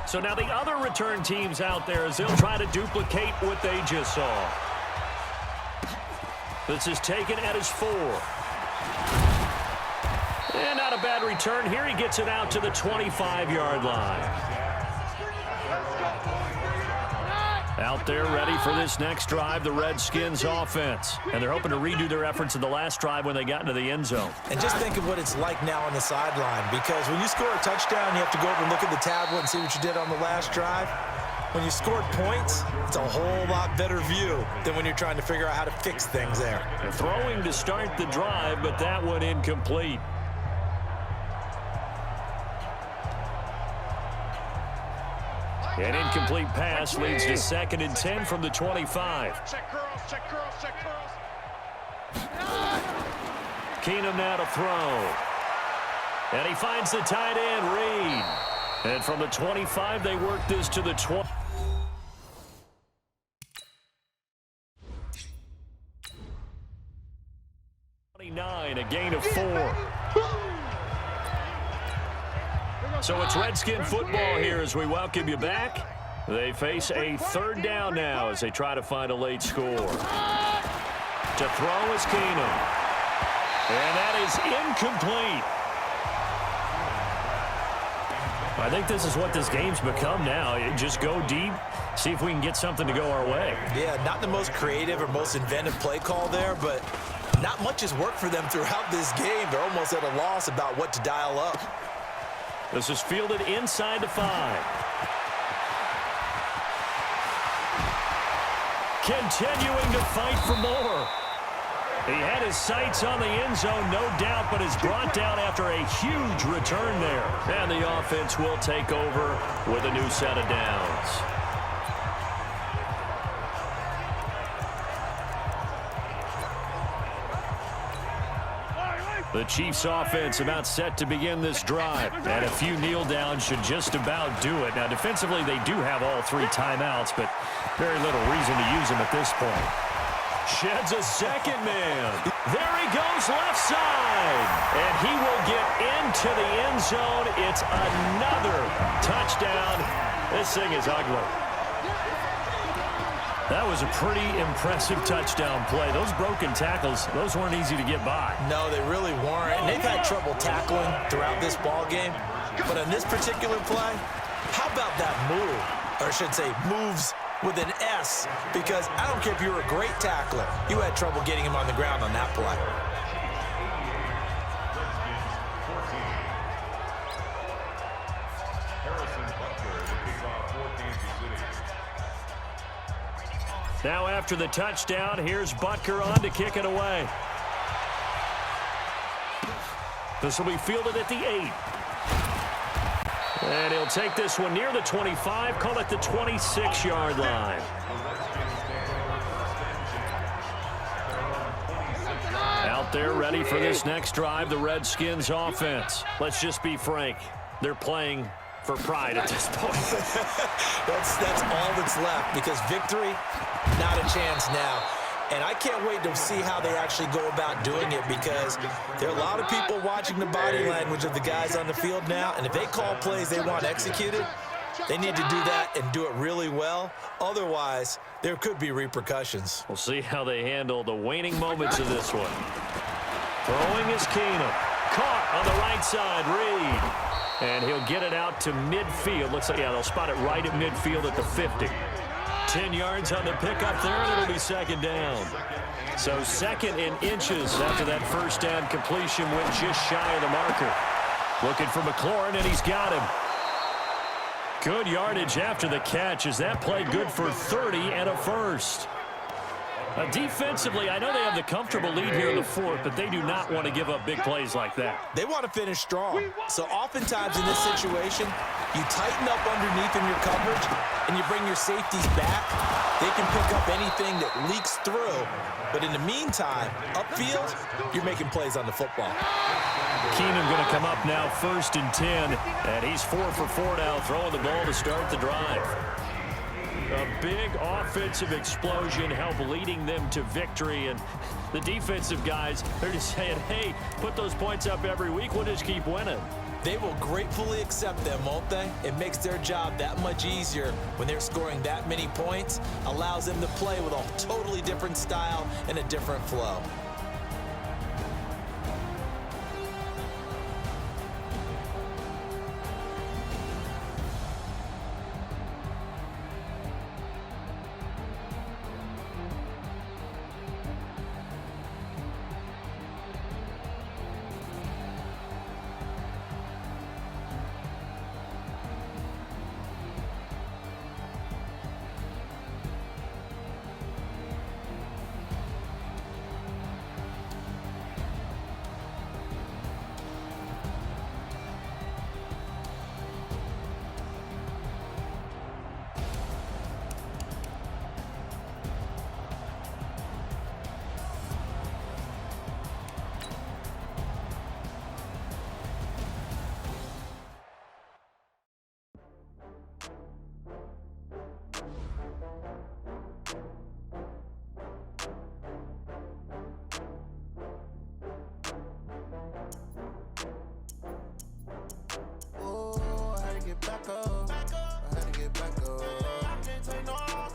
So now the other return teams out there as they'll try to duplicate what they just saw. This is taken at his 4. And not a bad return here. He gets it out to the 25-yard line. Out there ready for this next drive, the Redskins offense. And they're hoping to redo their efforts in the last drive when they got into the end zone. And just think of what it's like now on the sideline, because when you score a touchdown, you have to go over and look at the tablet and see what you did on the last drive. When you scored points, it's a whole lot better view than when you're trying to figure out how to fix things there. They're throwing to start the drive, but that one incomplete. An incomplete pass leads to 2nd and 10 from the 25. Check curls, check curls, check curls. Keenum now to throw. And he finds the tight end, Reed. And from the 25, they work this to the 20. A gain of 4. So it's Redskin football here as we welcome you back. They face a 3rd down now as they try to find a late score. To throw is Keenum. And that is incomplete. I think this is what this game's become now. Just go deep, see if we can get something to go our way. Yeah, not the most creative or most inventive play call there, but not much has worked for them throughout this game. They're almost at a loss about what to dial up. This is fielded inside the 5. Continuing to fight for more. He had his sights on the end zone, no doubt, but is brought down after a huge return there. And the offense will take over with a new set of downs. The Chiefs offense about set to begin this drive. And a few kneel downs should just about do it. Now, defensively, they do have all 3 timeouts, but very little reason to use them at this point. Sheds a 2nd man. There he goes left side. And he will get into the end zone. It's another touchdown. This thing is ugly. That was a pretty impressive touchdown play. Those broken tackles, those weren't easy to get by. No, they really weren't. And they've had trouble tackling throughout this ball game. But on this particular play, how about that move? Or I should say moves with an S. Because I don't care if you were a great tackler. You had trouble getting him on the ground on that play. Now after the touchdown, here's Butker on to kick it away. This will be fielded at the 8. And he'll take this one near the 25, call it the 26-yard line. Out there ready for this next drive, the Redskins offense. Let's just be frank, they're playing for pride at this point. That's all that's left, because victory, not a chance now. And I can't wait to see how they actually go about doing it, because there are a lot of people watching the body language of the guys on the field now, and if they call plays they want executed, they need to do that and do it really well. Otherwise, there could be repercussions. We'll see how they handle the waning moments of this one. Throwing is Keenum. Caught on the right side, Reed. And he'll get it out to midfield. Looks like, yeah, they'll spot it right at midfield at the 50. 10 yards on the pickup there, and it'll be 2nd down. So 2nd in inches after that first down completion went just shy of the marker. Looking for McLaurin, and he's got him. Good yardage after the catch as that played good for 30 and a first. Defensively, I know they have the comfortable lead here in the 4th, but they do not want to give up big plays like that. They want to finish strong. So oftentimes in this situation, you tighten up underneath in your coverage and you bring your safeties back. They can pick up anything that leaks through. But in the meantime, upfield, you're making plays on the football. Keenum going to come up now 1st and 10, and he's 4 for 4 now, throwing the ball to start the drive. A big offensive explosion helped leading them to victory, and the defensive guys, they're just saying, hey, put those points up every week, we'll just keep winning. They will gratefully accept them, won't they? It makes their job that much easier when they're scoring that many points, allows them to play with a totally different style and a different flow. Back up. I had to get back up. I can't take no loss.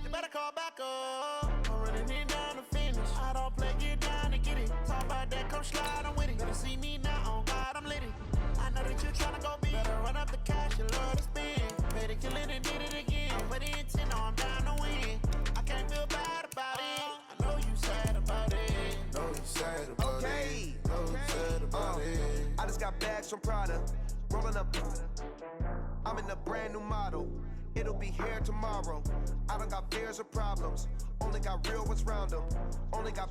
You better call back up. I'm running it down to finish. I don't play, get down to get it. Talk about that, come slide, I'm with it. Better see me now, on God, I'm lit it. I know that you're trying to go big. Better run up the cash, you love to spend. Pay to kill it and did it again. I put in 10, I'm down to win. I can't feel bad about it. I know you sad about it. Know you sad about it. Know you sad about it. I just got bags from Prada. Rolling up, I'm in a brand new model. It'll be here tomorrow. I don't got fears or problems. Only got real ones round them. Only got.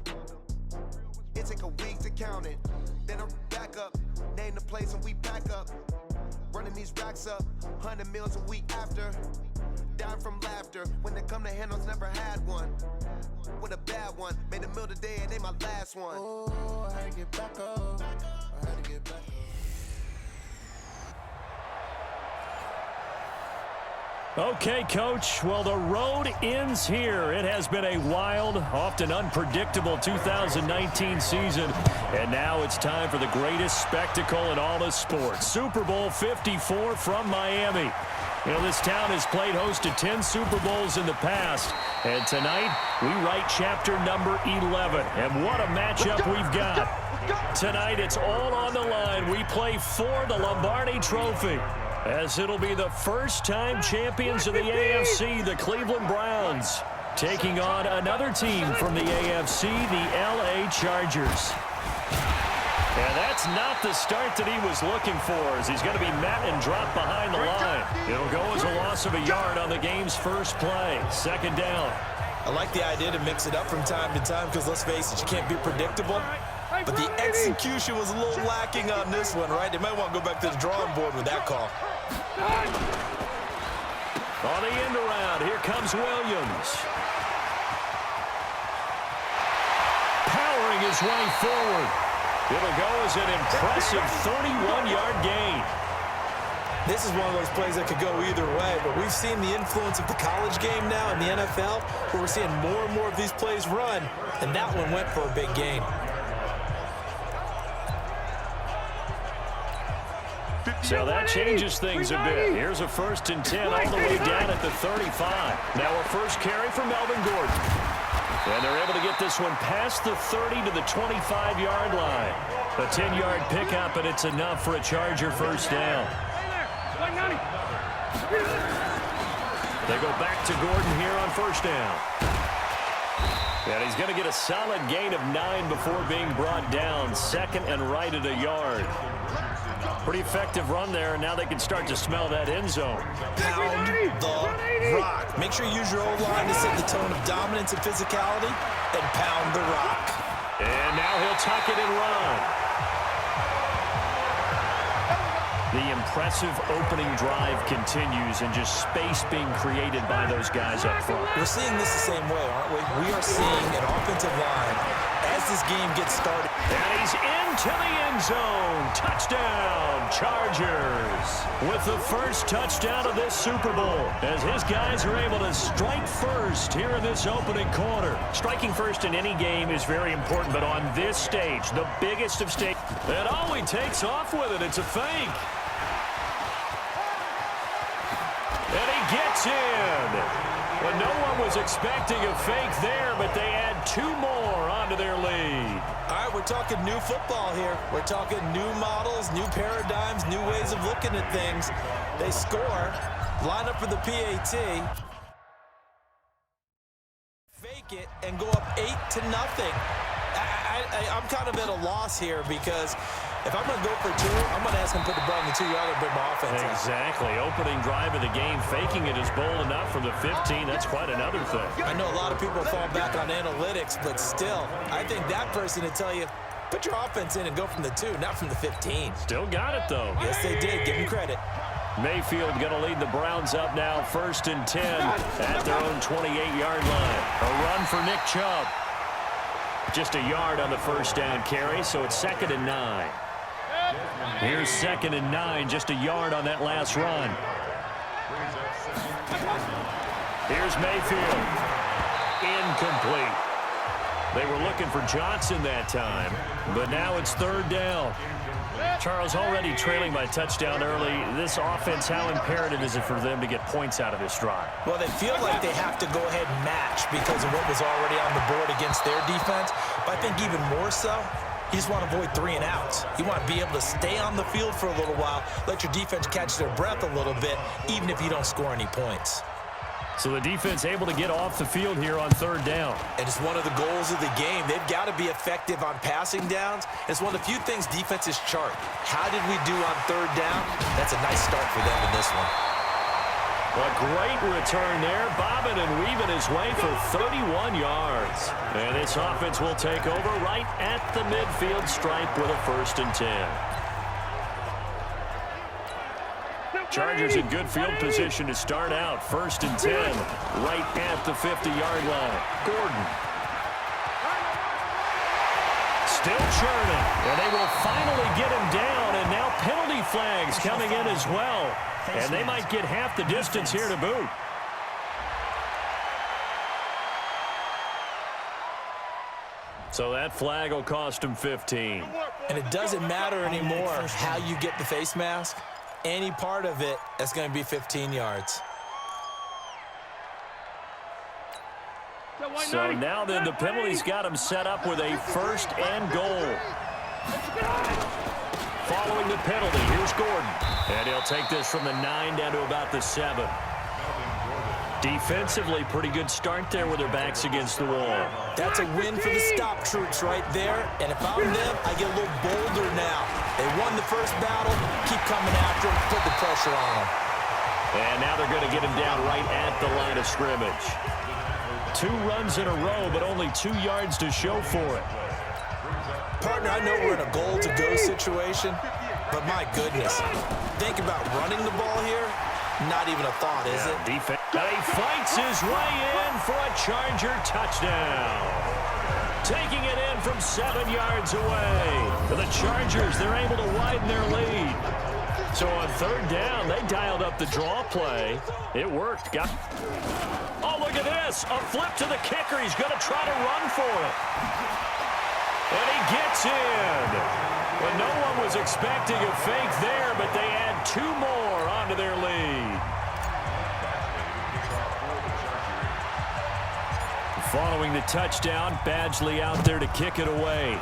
It take a week to count it. Then I'm back up. Name the place and we pack up. Running these racks up. 100 meals a week after. Down from laughter. When they come to handles, never had one. With a bad one. Made a meal today and they my last one. Oh, I had to get back up. I had to get back up. Okay, Coach. Well, the road ends here. It has been a wild, often unpredictable 2019 season. And now it's time for the greatest spectacle in all of sports. Super Bowl 54 from Miami. You know, this town has played host to 10 Super Bowls in the past. And tonight, we write chapter number 11. And what a matchup we've got. Tonight, it's all on the line. We play for the Lombardi Trophy, as it'll be the first-time champions of the AFC, the Cleveland Browns, taking on another team from the AFC, the LA Chargers. And that's not the start that he was looking for, as he's going to be met and dropped behind the line. It'll go as a loss of a yard on the game's first play. Second down. I like the idea to mix it up from time to time because, let's face it, you can't be predictable. But the execution was a little lacking on this one, right? They might want to go back to the drawing board with that call. On the end around, here comes Williams. Powering his way forward. It'll go as an impressive 31-yard gain. This is one of those plays that could go either way, but we've seen the influence of the college game now in the NFL, where we're seeing more and more of these plays run, and that one went for a big gain. So that changes things a bit. Here's a 1st and 10 all the way down at the 35. Now a first carry for Melvin Gordon. And they're able to get this one past the 30 to the 25-yard line. A 10-yard pickup, and it's enough for a Charger first down. They go back to Gordon here on first down. And he's going to get a solid gain of 9 before being brought down. Second and right at a yard. Pretty effective run there, and now they can start to smell that end zone. Pound the rock. Make sure you use your O-line to set the tone of dominance and physicality, and pound the rock. And now he'll tuck it and run. The impressive opening drive continues, and just space being created by those guys up front. We're seeing this the same way, aren't we? We are seeing an offensive line, as this game gets started. And he's into the end zone. Touchdown, Chargers. With the first touchdown of this Super Bowl, as his guys are able to strike first here in this opening quarter. Striking first in any game is very important, but on this stage, the biggest of stages, and oh, he takes off with it. It's a fake. And he gets in. Well, no one was expecting a fake there, but they add 2 more onto their lead. All right, we're talking new football here. We're talking new models, new paradigms, new ways of looking at things. They score, line up for the PAT, fake it, and go up 8-0. I'm kind of at a loss here because if I'm going to go for 2, I'm going to ask him to put the ball in the 2-yard and bring my offense out. Exactly. Opening drive of the game, faking it is bold enough from the 15. That's quite another thing. I know a lot of people fall back on analytics, but still, I think that person would tell you, put your offense in and go from the 2, not from the 15. Still got it, though. Yes, they did. Give them credit. Mayfield going to lead the Browns up now, 1st and 10 at their own 28-yard line. A run for Nick Chubb. Just a yard on the first down carry, so it's 2nd and 9. Here's 2nd and 9, just a yard on that last run. Here's Mayfield. Incomplete. They were looking for Johnson that time, but now it's 3rd down. Charles, already trailing by touchdown early. This offense, how imperative is it for them to get points out of this drive? Well, they feel like they have to go ahead and match because of what was already on the board against their defense. But I think even more so, you just want to avoid 3 and outs. You want to be able to stay on the field for a little while, let your defense catch their breath a little bit, even if you don't score any points. So the defense able to get off the field here on 3rd down. And it's one of the goals of the game. They've got to be effective on passing downs. It's one of the few things defenses chart. How did we do on 3rd down? That's a nice start for them in this one. A great return there, bobbing and weaving his way for 31 yards. And this offense will take over right at the midfield stripe with a 1st and 10. Chargers in good field position to start out. 1st and 10, right at the 50-yard line. Gordon. Still churning, and they will finally get him down, and now penalty flags coming in as well. And they might get half the distance here to boot. So that flag will cost him 15. And it doesn't matter anymore how you get the face mask. Any part of it is going to be 15 yards. So now then the penalty's got him set up with a 1st and goal. Following the penalty, here's Gordon. And he'll take this from the 9 down to about the 7. Defensively, pretty good start there with their backs against the wall. That's a win for the stop troops right there. And if I'm them, I get a little bolder now. They won the first battle. Keep coming after them. Put the pressure on them. And now they're going to get him down right at the line of scrimmage. 2 runs in a row, but only 2 yards to show for it. Partner, I know we're in a goal-to-go situation, but my goodness. Think about running the ball here. Not even a thought, is it? Defense. He fights his way in for a Charger touchdown. Taking it in from 7 yards away. For the Chargers, they're able to widen their lead. So on 3rd down, they dialed up the draw play. It worked. Oh, look at this. A flip to the kicker. He's going to try to run for it. And he gets in. Well, no one was expecting a fake there, but they add 2 more onto their lead. Following the touchdown, Badgley out there to kick it away.